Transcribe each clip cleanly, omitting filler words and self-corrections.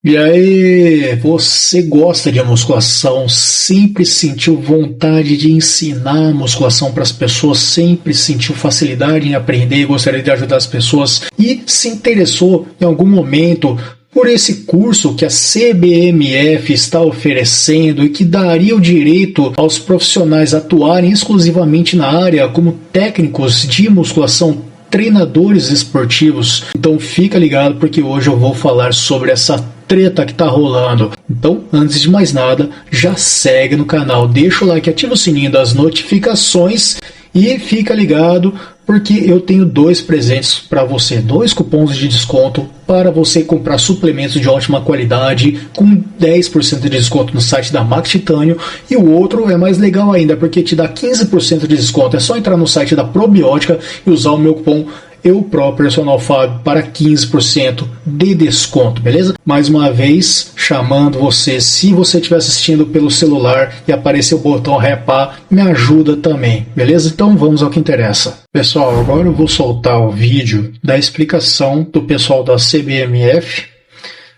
E aí, você gosta de musculação? Sempre sentiu vontade de ensinar musculação para as pessoas? Sempre sentiu facilidade em aprender e gostaria de ajudar as pessoas? E se interessou em algum momento por esse curso que a CBMF está oferecendo e que daria o direito aos profissionais atuarem exclusivamente na área como técnicos de musculação, treinadores esportivos? Então fica ligado porque hoje eu vou falar sobre essa treta que tá rolando. Então, antes de mais nada, já segue no canal, deixa o like, ativa o sininho das notificações e fica ligado porque eu tenho dois presentes para você, dois cupons de desconto para você comprar suplementos de ótima qualidade com 10% de desconto no site da Max Titânio, e o outro é mais legal ainda porque te dá 15% de desconto. É só entrar no site da Probiótica e usar o meu cupom eu próprio, Personal Fábio, para 15% de desconto, beleza? Mais uma vez, chamando você, se você estiver assistindo pelo celular e aparecer o botão repar, me ajuda também, beleza? Então vamos ao que interessa. Pessoal, agora eu vou soltar o vídeo da explicação do pessoal da CBMF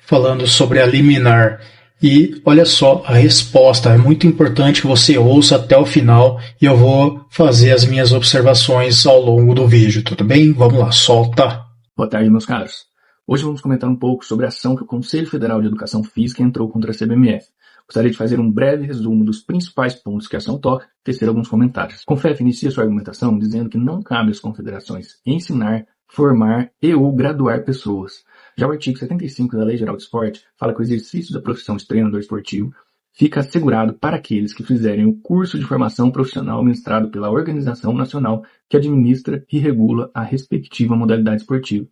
falando sobre a liminar. E olha só a resposta, é muito importante que você ouça até o final e eu vou fazer as minhas observações ao longo do vídeo, tudo bem? Vamos lá, solta! Boa tarde, meus caros. Hoje vamos comentar um pouco sobre a ação que o Conselho Federal de Educação Física entrou contra a CBMF. Gostaria de fazer um breve resumo dos principais pontos que a ação toca e tecer alguns comentários. A Confef inicia sua argumentação dizendo que não cabe às confederações ensinar, formar e ou graduar pessoas. Já o artigo 75 da Lei Geral do Esporte fala que o exercício da profissão de treinador esportivo fica assegurado para aqueles que fizerem o curso de formação profissional ministrado pela organização nacional que administra e regula a respectiva modalidade esportiva.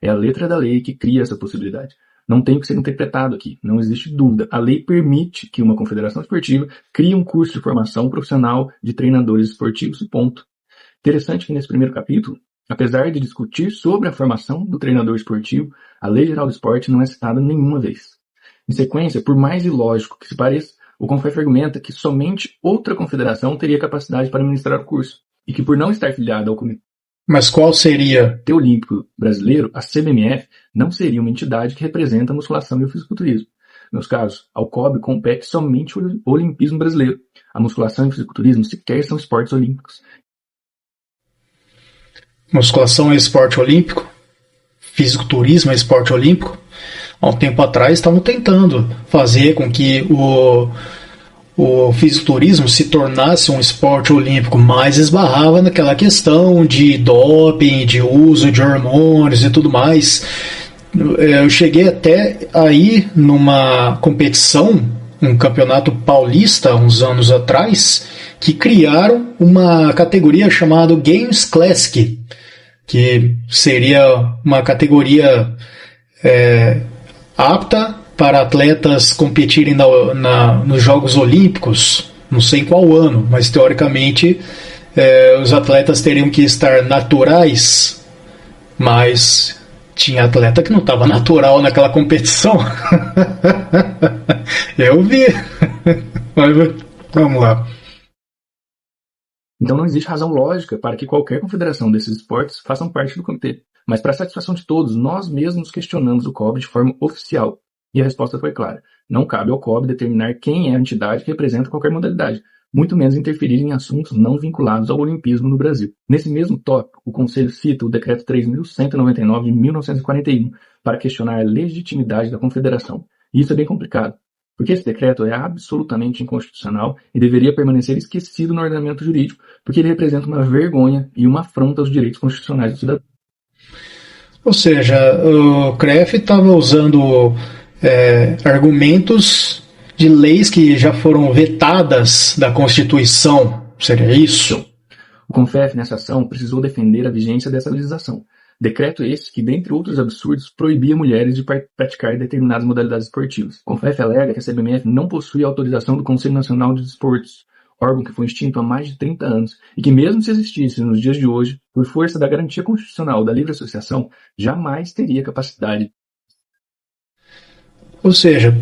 É a letra da lei que cria essa possibilidade. Não tem que ser interpretado aqui, não existe dúvida. A lei permite que uma confederação esportiva crie um curso de formação profissional de treinadores esportivos, ponto. Interessante que nesse primeiro capítulo, apesar de discutir sobre a formação do treinador esportivo, a Lei Geral do Esporte não é citada nenhuma vez. Em sequência, por mais ilógico que se pareça, o CONFEF argumenta que somente outra confederação teria capacidade para ministrar o curso, e que por não estar filiada ao Comitê Mas qual seria? Olímpico Brasileiro, a CBMF não seria uma entidade que representa a musculação e o fisiculturismo. Nos casos, ao COB compete somente o Olimpismo Brasileiro. A musculação e o fisiculturismo sequer são esportes olímpicos. Musculação é esporte olímpico? Fisiculturismo é esporte olímpico? Há um tempo atrás estavam tentando fazer com que o fisiculturismo se tornasse um esporte olímpico, mas esbarrava naquela questão de doping, de uso de hormônios e tudo mais. Eu cheguei até aí numa competição, um campeonato paulista, uns anos atrás, que criaram uma categoria chamada Games Classic, que seria uma categoria apta para atletas competirem nos Jogos Olímpicos, não sei em qual ano, mas teoricamente os atletas teriam que estar naturais, mas tinha atleta que não estava natural naquela competição. Eu vi. Mas, vamos lá. Então não existe razão lógica para que qualquer confederação desses esportes façam parte do comitê. Mas para a satisfação de todos, nós mesmos questionamos o COB de forma oficial. E a resposta foi clara. Não cabe ao COB determinar quem é a entidade que representa qualquer modalidade, muito menos interferir em assuntos não vinculados ao olimpismo no Brasil. Nesse mesmo tópico, o Conselho cita o Decreto 3.199 de 1941 para questionar a legitimidade da confederação. E isso é bem complicado, porque esse decreto é absolutamente inconstitucional e deveria permanecer esquecido no ordenamento jurídico, porque ele representa uma vergonha e uma afronta aos direitos constitucionais do cidadão. Ou seja, o CREF estava usando argumentos de leis que já foram vetadas da Constituição, seria isso? O CONFEF, nessa ação, precisou defender a vigência dessa legislação. Decreto esse que, dentre outros absurdos, proibia mulheres de praticar determinadas modalidades esportivas. O CONFEF alega que a CBMF não possui autorização do Conselho Nacional de Desportos, órgão que foi extinto há mais de 30 anos, e que mesmo se existisse nos dias de hoje, por força da garantia constitucional da livre associação, jamais teria capacidade. Ou seja,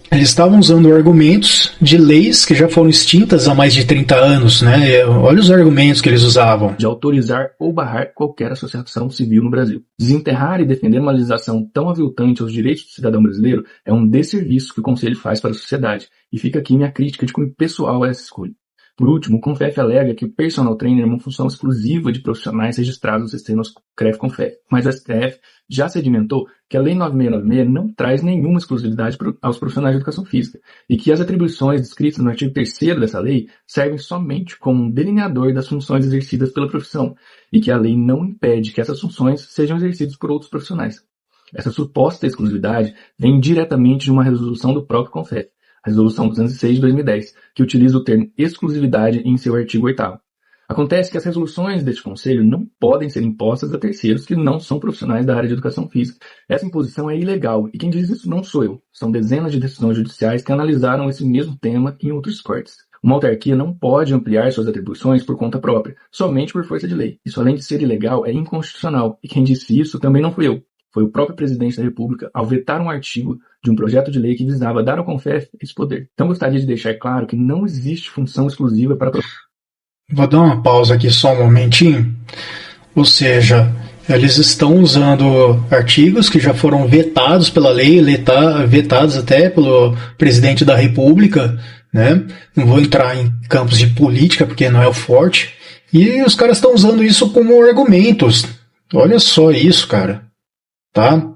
Eles estavam usando argumentos de leis que já foram extintas há mais de 30 anos, né? Olha os argumentos que eles usavam. De autorizar ou barrar qualquer associação civil no Brasil. Desenterrar e defender uma legislação tão aviltante aos direitos do cidadão brasileiro é um desserviço que o Conselho faz para a sociedade, e fica aqui minha crítica de cunho pessoal a essa escolha. Por último, o CONFEF alega que o personal trainer é uma função exclusiva de profissionais registrados no sistema CREF-CONFEF, mas o STF já sedimentou que a Lei 9696 não traz nenhuma exclusividade aos profissionais de educação física e que as atribuições descritas no artigo 3º dessa lei servem somente como um delineador das funções exercidas pela profissão e que a lei não impede que essas funções sejam exercidas por outros profissionais. Essa suposta exclusividade vem diretamente de uma resolução do próprio CONFEF, a Resolução 206 de 2010, que utiliza o termo exclusividade em seu artigo 8º. Acontece que as resoluções deste Conselho não podem ser impostas a terceiros que não são profissionais da área de educação física. Essa imposição é ilegal, e quem diz isso não sou eu. São dezenas de decisões judiciais que analisaram esse mesmo tema em outros esportes. Uma autarquia não pode ampliar suas atribuições por conta própria, somente por força de lei. Isso, além de ser ilegal, é inconstitucional, e quem disse isso também não fui eu. Foi o próprio presidente da República ao vetar um artigo de um projeto de lei que visava dar ao CONFEF esse poder. Então gostaria de deixar claro que não existe função exclusiva para... Vou dar uma pausa aqui só um momentinho. Ou seja, eles estão usando artigos que já foram vetados pela lei, vetados até pelo presidente da República, né? Não vou entrar em campos de política porque não é o forte. E os caras estão usando isso como argumentos. Olha só isso, cara. Tá?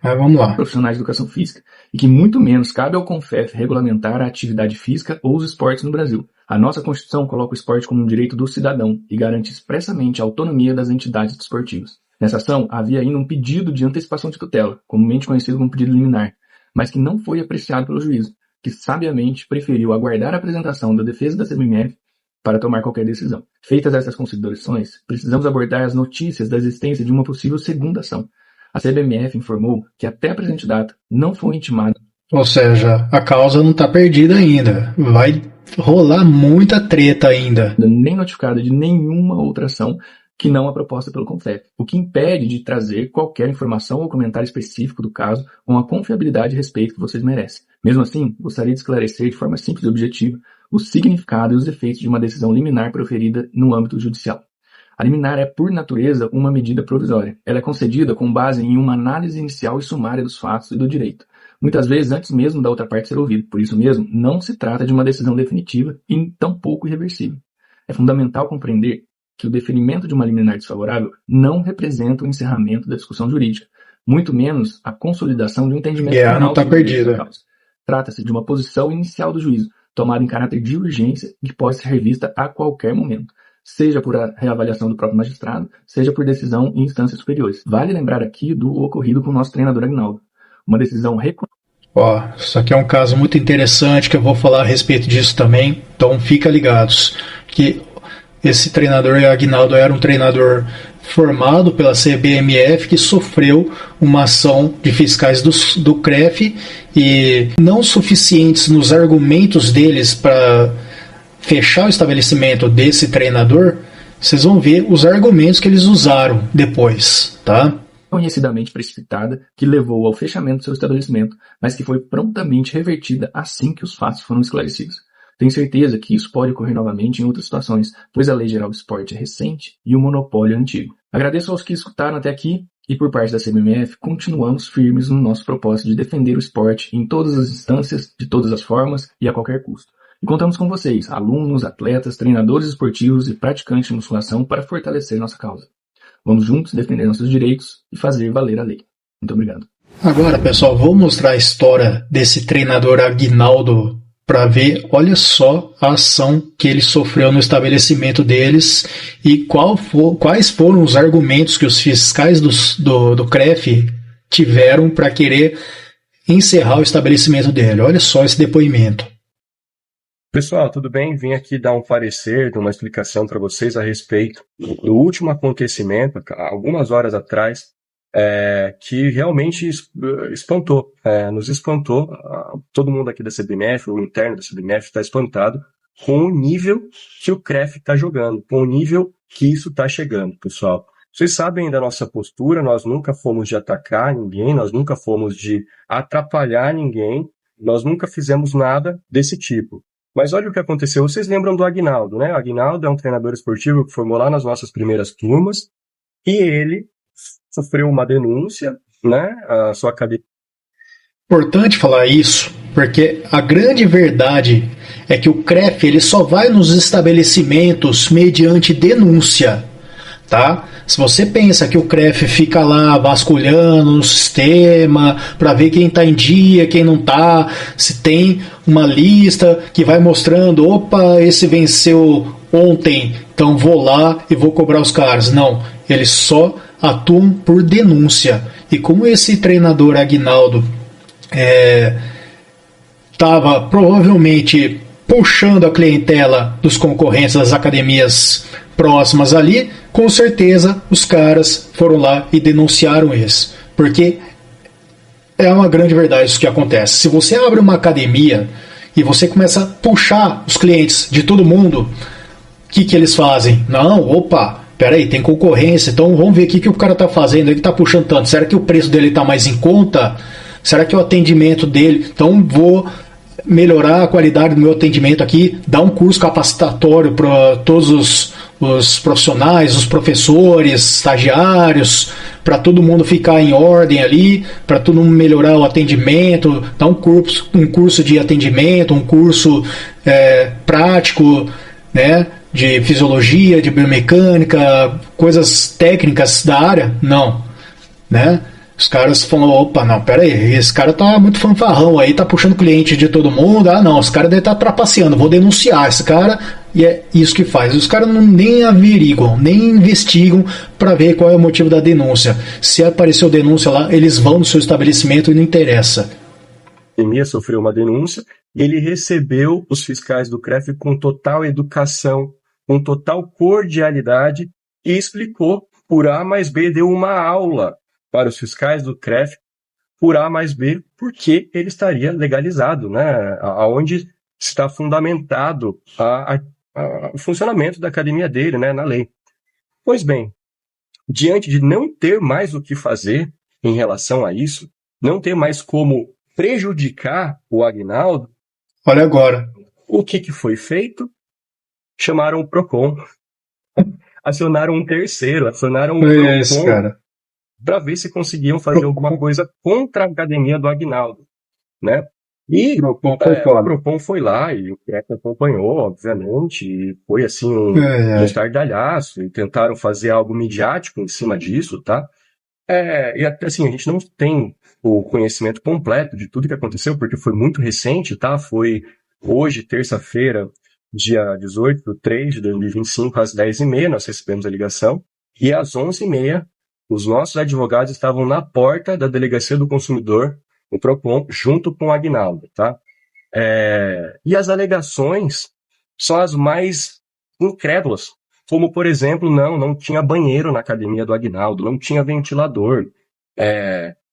Mas vamos lá. Profissionais de educação física, e que muito menos cabe ao CONFEF regulamentar a atividade física ou os esportes no Brasil. A nossa Constituição coloca o esporte como um direito do cidadão e garante expressamente a autonomia das entidades desportivas. Nessa ação, havia ainda um pedido de antecipação de tutela, comumente conhecido como pedido liminar, mas que não foi apreciado pelo juízo, que sabiamente preferiu aguardar a apresentação da defesa da CBMF para tomar qualquer decisão. Feitas essas considerações, precisamos abordar as notícias da existência de uma possível segunda ação. A CBMF informou que até a presente data não foi intimada. Ou seja, a causa não está perdida ainda. Vai rolar muita treta ainda. Nem notificada de nenhuma outra ação que não a proposta pelo CONFEF, o que impede de trazer qualquer informação ou comentário específico do caso com a confiabilidade e respeito que vocês merecem. Mesmo assim, gostaria de esclarecer de forma simples e objetiva o significado e os efeitos de uma decisão liminar proferida no âmbito judicial. A liminar é, por natureza, uma medida provisória. Ela é concedida com base em uma análise inicial e sumária dos fatos e do direito, muitas vezes antes mesmo da outra parte ser ouvida. Por isso mesmo, não se trata de uma decisão definitiva e tampouco irreversível. É fundamental compreender que o deferimento de uma liminar desfavorável não representa o encerramento da discussão jurídica, muito menos a consolidação de um entendimento final. Não está perdida. Trata-se de uma posição inicial do juízo, tomada em caráter de urgência e que pode ser revista a qualquer momento, seja por reavaliação do próprio magistrado, seja por decisão em instâncias superiores. Vale lembrar aqui do ocorrido com o nosso treinador Aguinaldo. Uma decisão isso aqui é um caso muito interessante que eu vou falar a respeito disso também, então fica ligados. Que esse treinador Aguinaldo era um treinador formado pela CBMF que sofreu uma ação de fiscais do CREF e não suficientes nos argumentos deles para fechar o estabelecimento desse treinador. Vocês vão ver os argumentos que eles usaram depois, tá? Conhecidamente precipitada, que levou ao fechamento do seu estabelecimento, mas que foi prontamente revertida assim que os fatos foram esclarecidos. Tenho certeza que isso pode ocorrer novamente em outras situações, pois a Lei Geral do Esporte é recente e o monopólio é antigo. Agradeço aos que escutaram até aqui e, por parte da CBMF, continuamos firmes no nosso propósito de defender o esporte em todas as instâncias, de todas as formas e a qualquer custo. E contamos com vocês, alunos, atletas, treinadores esportivos e praticantes de musculação, para fortalecer nossa causa. Vamos juntos defender nossos direitos e fazer valer a lei. Muito obrigado. Agora, pessoal, vou mostrar a história desse treinador Aguinaldo para ver, olha só a ação que ele sofreu no estabelecimento deles e quais foram os argumentos que os fiscais do CREF tiveram para querer encerrar o estabelecimento dele. Olha só esse depoimento. Pessoal, tudo bem? Vim aqui dar um parecer, dar uma explicação para vocês a respeito do último acontecimento, algumas horas atrás, que realmente espantou, nos espantou. Todo mundo aqui da CBMF, o interno da CBMF, está espantado com o nível que o CREF está jogando, com o nível que isso está chegando, pessoal. Vocês sabem da nossa postura, nós nunca fomos de atacar ninguém, nós nunca fomos de atrapalhar ninguém, Nós nunca fizemos nada desse tipo. Mas olha o que aconteceu. Vocês lembram do Aguinaldo, né? O Aguinaldo é um treinador esportivo que formou lá nas nossas primeiras turmas e ele sofreu uma denúncia, né? A sua academia. Importante falar isso, porque a grande verdade é que o CREF ele só vai nos estabelecimentos mediante denúncia, tá? Se você pensa que o CREF fica lá vasculhando no sistema para ver quem está em dia, quem não está, se tem uma lista que vai mostrando, opa, esse venceu ontem, então vou lá e vou cobrar os caras. Não, eles só atuam por denúncia. E como esse treinador Aguinaldo estava provavelmente puxando a clientela dos concorrentes das academias próximas ali, com certeza os caras foram lá e denunciaram esse. Porque é uma grande verdade isso que acontece. Se você abre uma academia e você começa a puxar os clientes de todo mundo, o que eles fazem? Não, opa, peraí, tem concorrência, então vamos ver o que o cara está fazendo, ele está puxando tanto. Será que o preço dele está mais em conta? Será que o atendimento dele... Então vou melhorar a qualidade do meu atendimento aqui, dar um curso capacitatório para todos os profissionais, os professores, estagiários, para todo mundo ficar em ordem ali, para todo mundo melhorar o atendimento, dar um curso de atendimento, um curso prático, né, de fisiologia, de biomecânica, coisas técnicas da área. Não, né? Os caras falam, opa, não, pera aí, esse cara tá muito fanfarrão aí, tá puxando cliente de todo mundo, não, esse cara deve estar trapaceando, vou denunciar esse cara, e é isso que faz. Os caras nem averiguam, nem investigam para ver qual é o motivo da denúncia. Se apareceu denúncia lá, eles vão no seu estabelecimento e não interessa. A academia sofreu uma denúncia, ele recebeu os fiscais do CREF com total educação, com total cordialidade e explicou por A mais B, deu uma aula para os fiscais do CREF, por A mais B, porque ele estaria legalizado, né? Aonde está fundamentado o funcionamento da academia dele, né? Na lei. Pois bem, diante de não ter mais o que fazer em relação a isso, não ter mais como prejudicar o Aguinaldo, olha agora. O que foi feito? Chamaram o PROCON. Acionaram um terceiro, acionaram o PROCON para ver se conseguiam fazer alguma coisa contra a academia do Aguinaldo, né? E o PROCON foi lá e o CREF acompanhou, obviamente, e foi assim um estardalhaço, e tentaram fazer algo midiático em cima disso, tá? E assim, a gente não tem o conhecimento completo de tudo que aconteceu, porque foi muito recente, tá? Foi hoje, terça-feira, dia 18/3/2025, às 10h30, nós recebemos a ligação, e às 11h30, os nossos advogados estavam na porta da Delegacia do Consumidor, o PROCON, junto com o Aguinaldo, tá? E as alegações são as mais incrédulas, como, por exemplo, não tinha banheiro na academia do Aguinaldo, não tinha ventilador,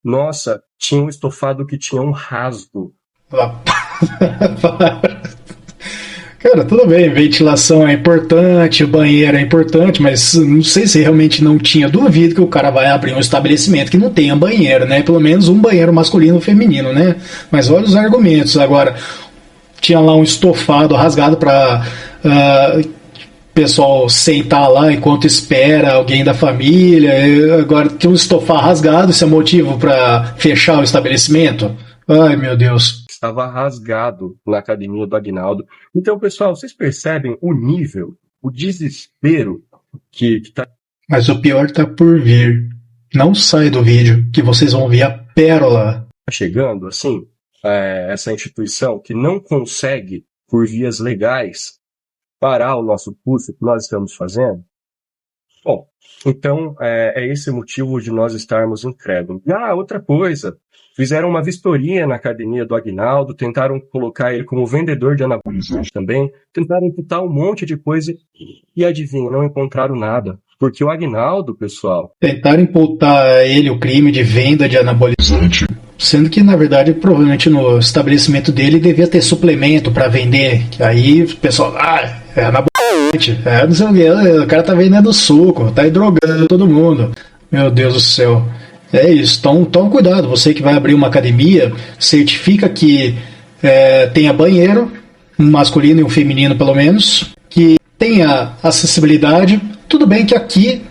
nossa, tinha um estofado que tinha um rasgo. Cara, tudo bem, ventilação é importante, banheiro é importante, mas não sei se realmente não tinha. Duvido que o cara vai abrir um estabelecimento que não tenha banheiro, né? Pelo menos um banheiro masculino ou feminino, né? Mas olha os argumentos. Agora, tinha lá um estofado rasgado para pessoal sentar lá enquanto espera alguém da família. Agora, tinha um estofado rasgado, isso é motivo para fechar o estabelecimento? Ai, meu Deus. Estava rasgado na academia do Aguinaldo. Então, pessoal, vocês percebem o nível, o desespero que tá... Mas o pior tá por vir. Não sai do vídeo, que vocês vão ver a pérola. Chegando, assim, essa instituição que não consegue, por vias legais, parar o nosso curso que nós estamos fazendo. Bom, então, é esse o motivo de nós estarmos incrédulos. Outra coisa... Fizeram uma vistoria na academia do Aguinaldo, tentaram colocar ele como vendedor de anabolizante também, tentaram imputar um monte de coisa e adivinha, não encontraram nada. Porque o Aguinaldo, pessoal... Tentaram imputar a ele o crime de venda de anabolizante, sendo que, na verdade, provavelmente no estabelecimento dele devia ter suplemento para vender. Aí o pessoal, é anabolizante, não sei o que, o cara tá vendendo suco, tá drogando todo mundo. Meu Deus do céu. É isso, então cuidado, você que vai abrir uma academia, certifica que tenha banheiro, um masculino e um feminino pelo menos, que tenha acessibilidade. Tudo bem que aqui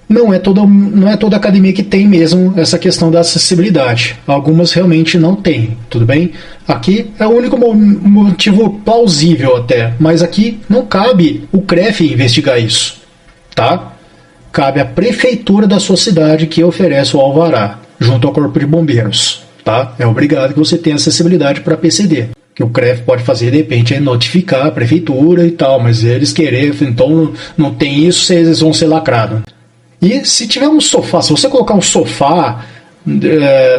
não é toda academia que tem mesmo essa questão da acessibilidade. Algumas realmente não tem, tudo bem? Aqui é o único motivo plausível até, mas aqui não cabe o CREF investigar isso, tá? Cabe à prefeitura da sua cidade que oferece o alvará, junto ao Corpo de Bombeiros, tá? É obrigado que você tenha acessibilidade para PCD. Que o CREF pode fazer, de repente, é notificar a prefeitura e tal, mas eles querer, então não tem isso, eles vão ser lacrados. E se tiver um sofá, se você colocar um sofá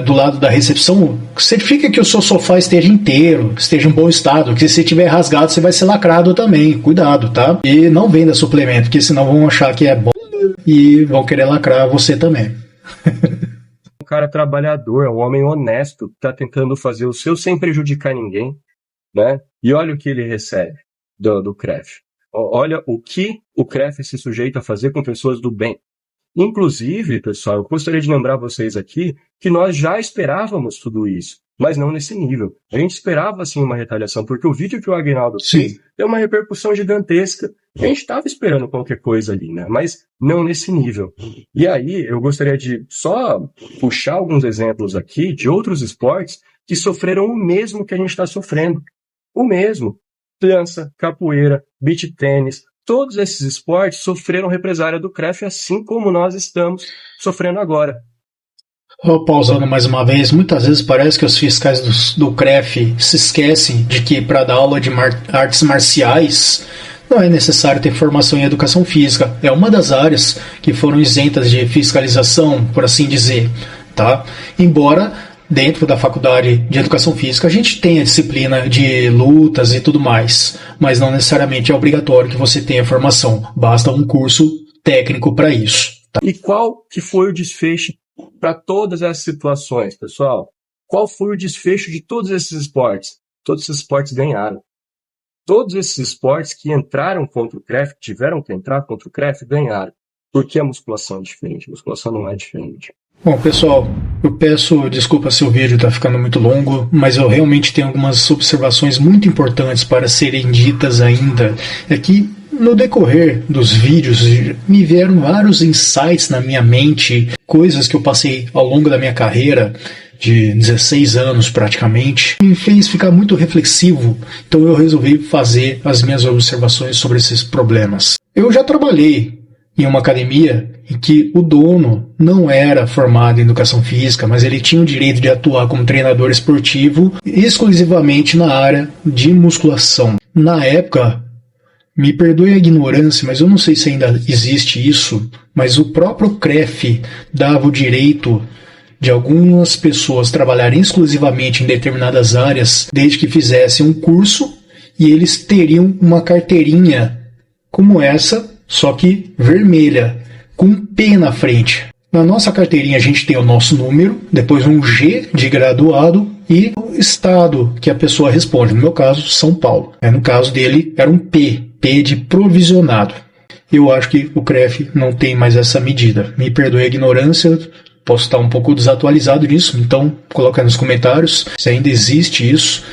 do lado da recepção, certifica que o seu sofá esteja inteiro, esteja em bom estado, que se estiver rasgado você vai ser lacrado também, cuidado, tá? E não venda suplemento, porque senão vão achar que é bom e vão querer lacrar você também. Um cara trabalhador, um homem honesto, que está tentando fazer o seu sem prejudicar ninguém, né? E olha o que ele recebe do CREF. Olha o que o CREF se sujeita a fazer com pessoas do bem. Inclusive, pessoal, eu gostaria de lembrar vocês aqui que nós já esperávamos tudo isso, mas não nesse nível. A gente esperava, sim, uma retaliação, porque o vídeo que o Aguinaldo fez deu uma repercussão gigantesca. A gente estava esperando qualquer coisa ali, né? Mas não nesse nível. E aí, eu gostaria de só puxar alguns exemplos aqui de outros esportes que sofreram o mesmo que a gente está sofrendo. O mesmo. Dança, capoeira, beach tênis, todos esses esportes sofreram represália do CREF, assim como nós estamos sofrendo agora. Pausando mais uma vez, muitas vezes parece que os fiscais do CREF se esquecem de que para dar aula de artes marciais não é necessário ter formação em educação física. É uma das áreas que foram isentas de fiscalização, por assim dizer, tá? Embora dentro da faculdade de educação física a gente tenha disciplina de lutas e tudo mais, mas não necessariamente é obrigatório que você tenha formação, basta um curso técnico para isso. Tá? E qual que foi o desfecho para todas essas situações, pessoal? Qual foi o desfecho de todos esses esportes? Todos esses esportes ganharam. Todos esses esportes que entraram contra o CREF, tiveram que entrar contra o CREF, ganharam. Porque a musculação é diferente, a musculação não é diferente. Bom, pessoal, eu peço desculpa se o vídeo está ficando muito longo, mas eu realmente tenho algumas observações muito importantes para serem ditas ainda. É que no decorrer dos vídeos me vieram vários insights na minha mente, coisas que eu passei ao longo da minha carreira, de 16 anos praticamente, me fez ficar muito reflexivo, então eu resolvi fazer as minhas observações sobre esses problemas. Eu já trabalhei em uma academia em que o dono não era formado em educação física, mas ele tinha o direito de atuar como treinador esportivo exclusivamente na área de musculação. Na época, me perdoe a ignorância, mas eu não sei se ainda existe isso, mas o próprio CREF dava o direito de algumas pessoas trabalharem exclusivamente em determinadas áreas, desde que fizessem um curso, e eles teriam uma carteirinha como essa, só que vermelha, com um P na frente. Na nossa carteirinha a gente tem o nosso número, depois um G de graduado e o estado que a pessoa responde. No meu caso, São Paulo. No caso dele, era um P de provisionado. Eu acho que o CREF não tem mais essa medida. Me perdoe a ignorância, posso estar um pouco desatualizado nisso, então coloca nos comentários se ainda existe isso,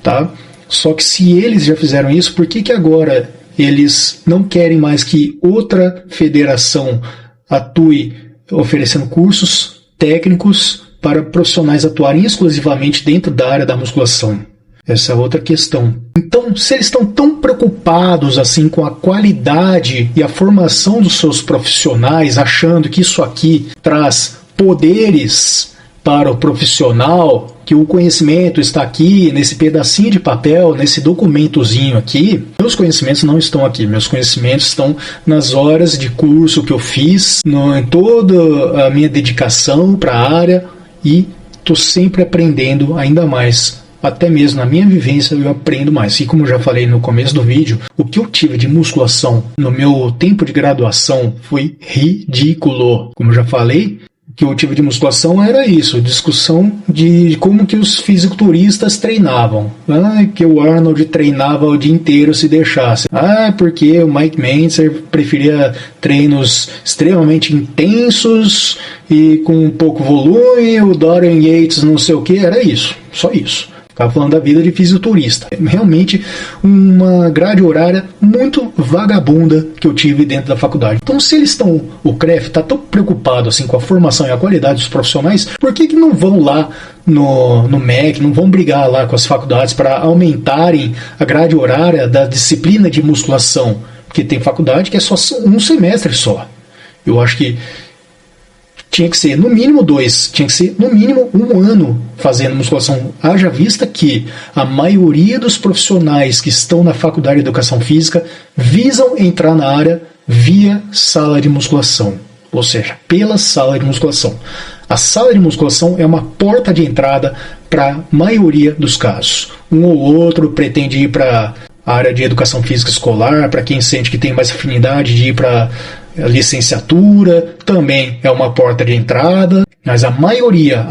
tá? Só que se eles já fizeram isso, por que agora eles não querem mais que outra federação atue oferecendo cursos técnicos para profissionais atuarem exclusivamente dentro da área da musculação? Essa é outra questão. Então, se eles estão tão preocupados assim com a qualidade e a formação dos seus profissionais, achando que isso aqui traz poderes para o profissional, que o conhecimento está aqui, nesse pedacinho de papel, nesse documentozinho aqui, meus conhecimentos não estão aqui, meus conhecimentos estão nas horas de curso que eu fiz, em toda a minha dedicação para a área, e estou sempre aprendendo ainda mais. Até mesmo na minha vivência eu aprendo mais. E como eu já falei no começo do vídeo, o que eu tive de musculação no meu tempo de graduação foi ridículo. Como eu já falei, que eu tive de musculação era isso, discussão de como que os fisiculturistas treinavam. Que o Arnold treinava o dia inteiro se deixasse. Porque o Mike Mentzer preferia treinos extremamente intensos e com pouco volume, o Dorian Yates não sei o que, era isso, só isso. Estava falando da vida de fisiculturista. Realmente uma grade horária muito vagabunda que eu tive dentro da faculdade. Então, se eles estão, o CREF está tão preocupado assim com a formação e a qualidade dos profissionais, por que não vão lá no MEC, não vão brigar lá com as faculdades para aumentarem a grade horária da disciplina de musculação? Porque tem faculdade que é só um semestre só. Eu acho que tinha que ser no mínimo 2, tinha que ser no mínimo 1 ano fazendo musculação. Haja vista que a maioria dos profissionais que estão na faculdade de educação física visam entrar na área via sala de musculação, ou seja, pela sala de musculação. A sala de musculação é uma porta de entrada para a maioria dos casos. Um ou outro pretende ir para a área de educação física escolar, para quem sente que tem mais afinidade de ir para a licenciatura, também é uma porta de entrada, mas a maioria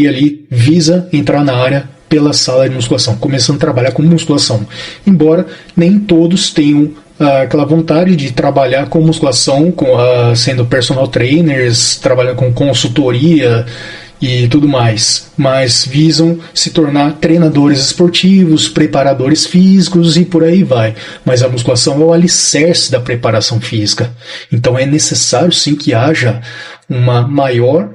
ali visa entrar na área pela sala de musculação, começando a trabalhar com musculação, embora nem todos tenham aquela vontade de trabalhar com musculação, sendo personal trainers, trabalhando com consultoria e tudo mais, mas visam se tornar treinadores esportivos, preparadores físicos e por aí vai. Mas a musculação é o alicerce da preparação física, então é necessário sim que haja uma maior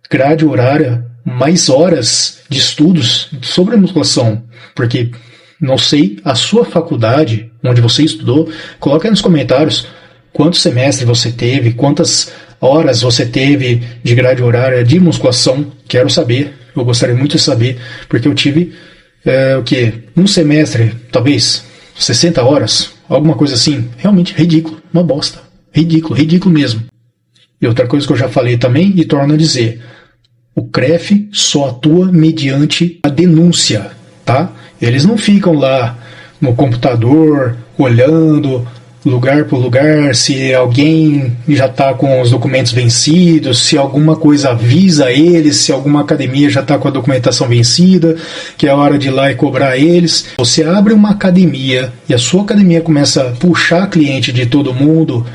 grade horária, mais horas de estudos sobre a musculação, porque não sei, a sua faculdade, onde você estudou, coloca aí nos comentários quantos semestres você teve, quantas horas você teve de grade horária de musculação. Quero saber, eu gostaria muito de saber, porque eu tive um semestre, talvez 60 horas, alguma coisa assim. Realmente ridículo, uma bosta, ridículo mesmo. E outra coisa que eu já falei também e torno a dizer, o CREF só atua mediante a denúncia, tá? Eles não ficam lá no computador olhando lugar por lugar, se alguém já está com os documentos vencidos, se alguma coisa avisa eles, se alguma academia já está com a documentação vencida, que é hora de ir lá e cobrar eles. Você abre uma academia e a sua academia começa a puxar cliente de todo mundo,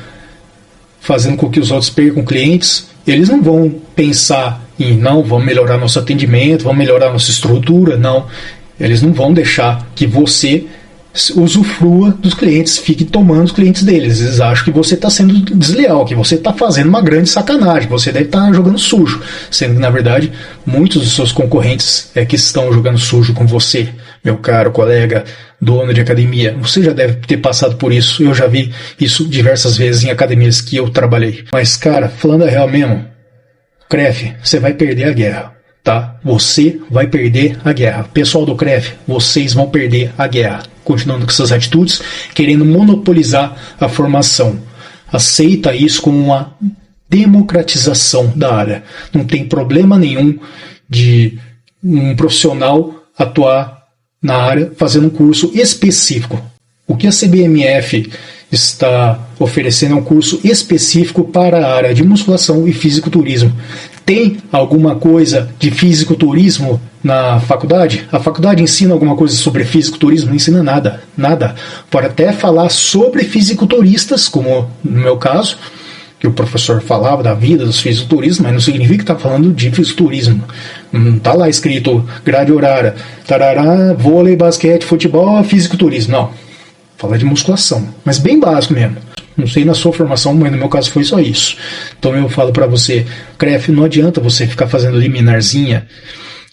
fazendo com que os outros percam clientes, eles não vão pensar em, não, vamos melhorar nosso atendimento, vamos melhorar nossa estrutura, não. Eles não vão deixar que você usufrua dos clientes, fique tomando os clientes deles. Eles acham que você está sendo desleal, que você está fazendo uma grande sacanagem, que você deve estar jogando sujo, sendo que na verdade muitos dos seus concorrentes é que estão jogando sujo com você, meu caro colega dono de academia. Você já deve ter passado por isso, eu já vi isso diversas vezes em academias que eu trabalhei. Mas cara, falando a real mesmo, CREF, você vai perder a guerra, tá? Você vai perder a guerra. Pessoal do CREF, vocês vão perder a guerra. Continuando com essas atitudes, querendo monopolizar a formação. Aceita isso como uma democratização da área. Não tem problema nenhum de um profissional atuar na área fazendo um curso específico. O que a CBMF está oferecendo é um curso específico para a área de musculação e fisiculturismo. Tem alguma coisa de fisiculturismo na faculdade? A faculdade ensina alguma coisa sobre fisiculturismo? Não ensina nada, nada. Pode até falar sobre fisiculturistas, como no meu caso, que o professor falava da vida dos fisiculturistas, mas não significa que está falando de fisiculturismo. Não está lá escrito grade horária, tarará, vôlei, basquete, futebol, fisiculturismo. Não. Fala de musculação, mas bem básico mesmo. Não sei na sua formação, mas no meu caso foi só isso. Então eu falo para você, CREF, não adianta você ficar fazendo liminarzinha,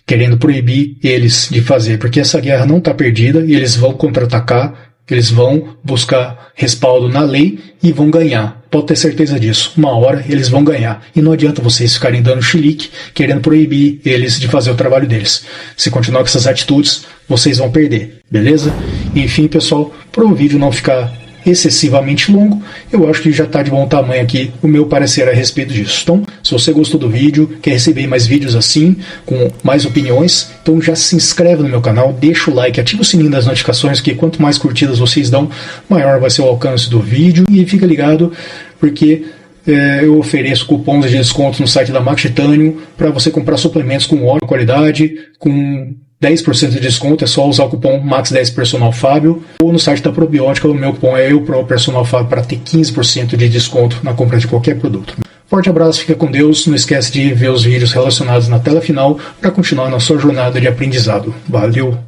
querendo proibir eles de fazer, porque essa guerra não está perdida e eles vão contra-atacar, eles vão buscar respaldo na lei e vão ganhar. Pode ter certeza disso. Uma hora eles vão ganhar. E não adianta vocês ficarem dando chilique, querendo proibir eles de fazer o trabalho deles. Se continuar com essas atitudes, vocês vão perder. Beleza? Enfim, pessoal, para o vídeo não ficar excessivamente longo, eu acho que já está de bom tamanho aqui o meu parecer a respeito disso. Então, se você gostou do vídeo, quer receber mais vídeos assim, com mais opiniões, então já se inscreve no meu canal, deixa o like, ativa o sininho das notificações, que quanto mais curtidas vocês dão, maior vai ser o alcance do vídeo. E fica ligado, porque eu ofereço cupons de desconto no site da Max Titanium para você comprar suplementos com ótima qualidade, com 10% de desconto, é só usar o cupom MAX10 Personal Fábio, ou no site da Probiótica, o meu cupom é EUPRO Personal Fábio para ter 15% de desconto na compra de qualquer produto. Forte abraço, fica com Deus, não esquece de ver os vídeos relacionados na tela final para continuar na sua jornada de aprendizado. Valeu!